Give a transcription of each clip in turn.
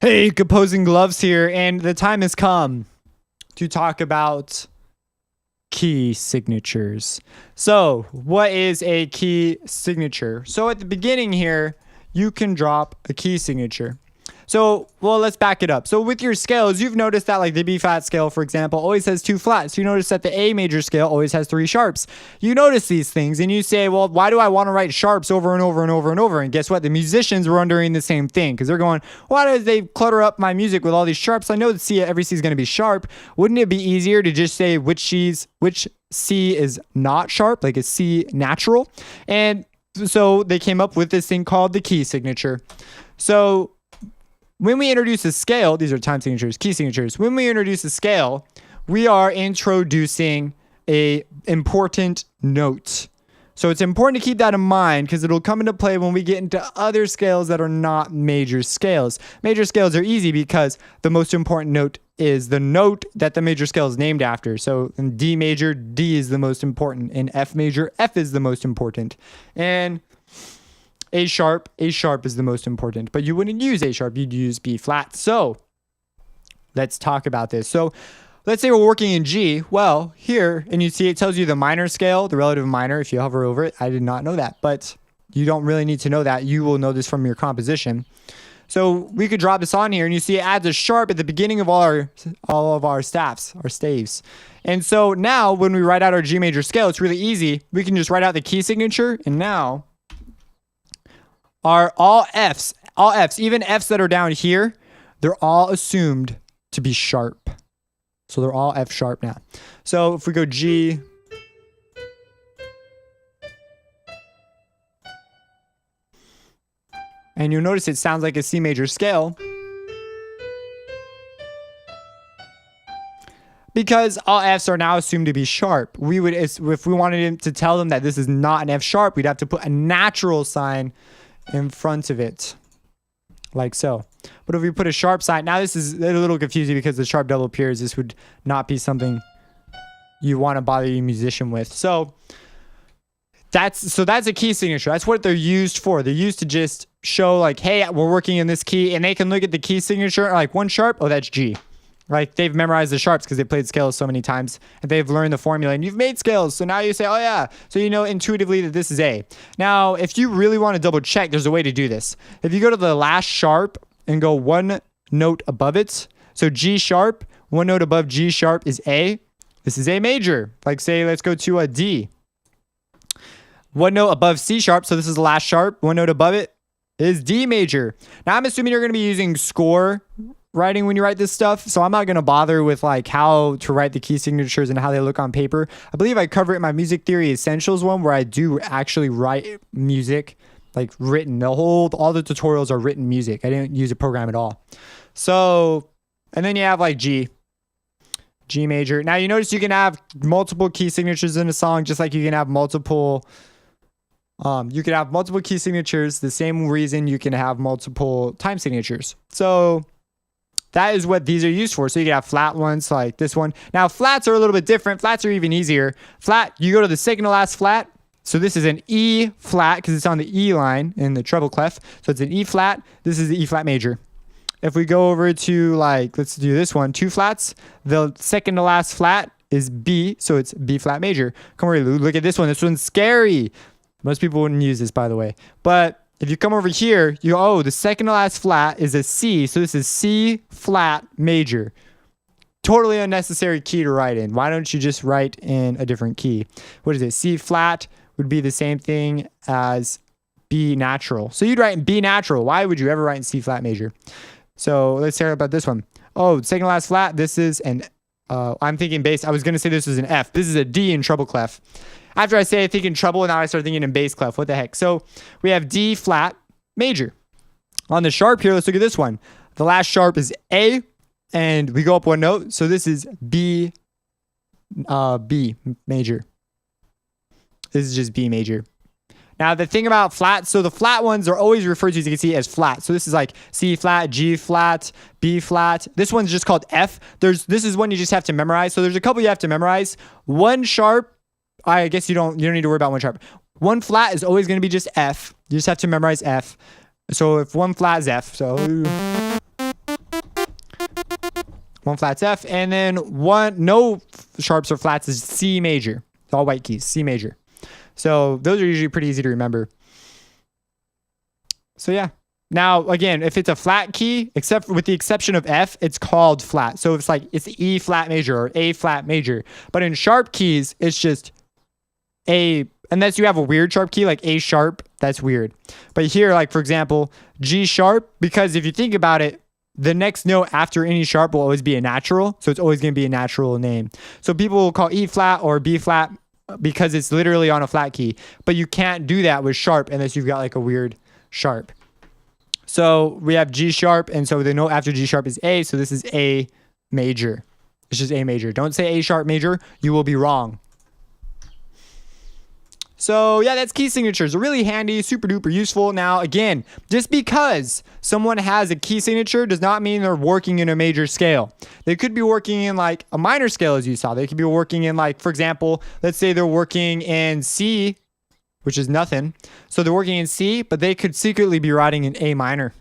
fake opposing gloves here, and the time has come to talk about key signatures. So, what is a key signature? So, at the beginning here, you can drop a key signature. So, well, let's back it up. So with your scales, you've noticed that like the B flat scale, for example, always has 2 flats. You notice that the A major scale always has 3 sharps. You notice these things and you say, well, why do I want to write sharps over and over and over and over? And guess what? The musicians were wondering the same thing because they're going, why do they clutter up my music with all these sharps? I know that every C is going to be sharp. Wouldn't it be easier to just say which C is not sharp, like a C natural? And so they came up with this thing called the key signature. So when we introduce a scale, these are time signatures, key signatures. When we introduce a scale, we are introducing a important note. So it's important to keep that in mind because it'll come into play when we get into other scales that are not major scales. Major scales are easy because the most important note is the note that the major scale is named after. So in D major, D is the most important. In F major, F is the most important. And A sharp is the most important, but you wouldn't use A sharp, you'd use B flat. So let's talk about this. So let's say we're working in G. Well, here, and you see it tells you the minor scale, the relative minor, if you hover over it. I did not know that, but you don't really need to know that. You will know this from your composition. So we could drop this on here and you see it adds a sharp at the beginning of all of our staves. And so now when we write out our G major scale, it's really easy. We can just write out the key signature and now are all Fs, even Fs that are down here, they're all assumed to be sharp. So they're all F sharp now. So if we go G, and you'll notice it sounds like a C major scale because all Fs are now assumed to be sharp. We would, if we wanted to tell them that this is not an F sharp, we'd have to put a natural sign in front of it, like so. But if we put a sharp sign, now this is a little confusing because the sharp double appears. This would not be something you want to bother your musician with. So that's a key signature. That's what they're used for. They're used to just show like, hey, we're working in this key, and they can look at the key signature like 1 sharp. Oh, that's G. Like they've memorized the sharps because they played scales so many times and they've learned the formula and you've made scales. So now you say, oh yeah. So you know intuitively that this is A. Now, if you really want to double check, there's a way to do this. If you go to the last sharp and go 1 note above it. So G sharp, 1 note above G sharp is A. This is A major. Like say, let's go to a D. 1 note above C sharp. So this is the last sharp. 1 note above it is D major. Now I'm assuming you're going to be using score writing when you write this stuff, so I'm not going to bother with like how to write the key signatures and how they look on paper. I believe I cover it in my music theory essentials one where I do actually write music, like written. All the tutorials are written music. I didn't use a program at all. So, and then you have like G major. Now you notice you can have multiple key signatures in a song, just like you can have multiple key signatures. The same reason you can have multiple time signatures. So that is what these are used for. So you can have flat ones like this one. Now flats are a little bit different. Flats are even easier. Flat, you go to the second to last flat. So this is an E flat because it's on the E line in the treble clef. So it's an E flat. This is the E flat major. If we go over to like, let's do this one, 2 flats. The second to last flat is B. So it's B flat major. Come over, look at this one. This one's scary. Most people wouldn't use this, by the way. But if you come over here, the second to last flat is a C. So this is C flat major. Totally unnecessary key to write in. Why don't you just write in a different key? What is it? C flat would be the same thing as B natural. So you'd write in B natural. Why would you ever write in C flat major? So let's hear about this one. Oh, second to last flat. This is an, I'm thinking bass. I was going to say this was an F. This is a D in treble clef. After I say I think in treble, now I start thinking in bass clef. What the heck? So we have D flat major. On the sharp here, let's look at this one. The last sharp is A, and we go up 1 note. So this is B major. This is just B major. Now the thing about flats, so the flat ones are always referred to, as you can see, as flat. So this is like C flat, G flat, B flat. This one's just called F. This is one you just have to memorize. So there's a couple you have to memorize. 1 sharp, I guess you don't need to worry about 1 sharp. 1 flat is always going to be just F. You just have to memorize F. So if 1 flat is F, so one flat's F, and then one no sharps or flats is C major. All white keys, C major. So those are usually pretty easy to remember. So yeah. Now, again, if it's a flat key, except with the exception of F, it's called flat. So it's like it's E flat major or A flat major. But in sharp keys, it's just A, unless you have a weird sharp key like A sharp, that's weird. But here, like for example, G sharp, because if you think about it, the next note after any sharp will always be a natural. So it's always going to be a natural name. So people will call E flat or B flat because it's literally on a flat key. But you can't do that with sharp unless you've got like a weird sharp. So we have G sharp. And so the note after G sharp is A. So this is A major. It's just A major. Don't say A sharp major. You will be wrong. So yeah, that's key signatures. Really handy, super duper useful. Now, again, just because someone has a key signature does not mean they're working in a major scale. They could be working in like a minor scale, as you saw. They could be working in like, for example, let's say they're working in C, which is nothing. So they're working in C, but they could secretly be writing in A minor.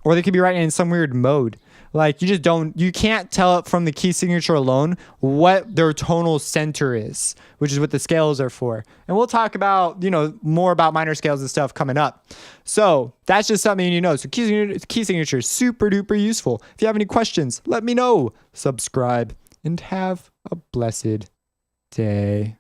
Or they could be writing in some weird mode. Like you can't tell it from the key signature alone what their tonal center is, which is what the scales are for. And we'll talk about, more about minor scales and stuff coming up. So that's just something you need to know. So key signature is super duper useful. If you have any questions, let me know. Subscribe and have a blessed day.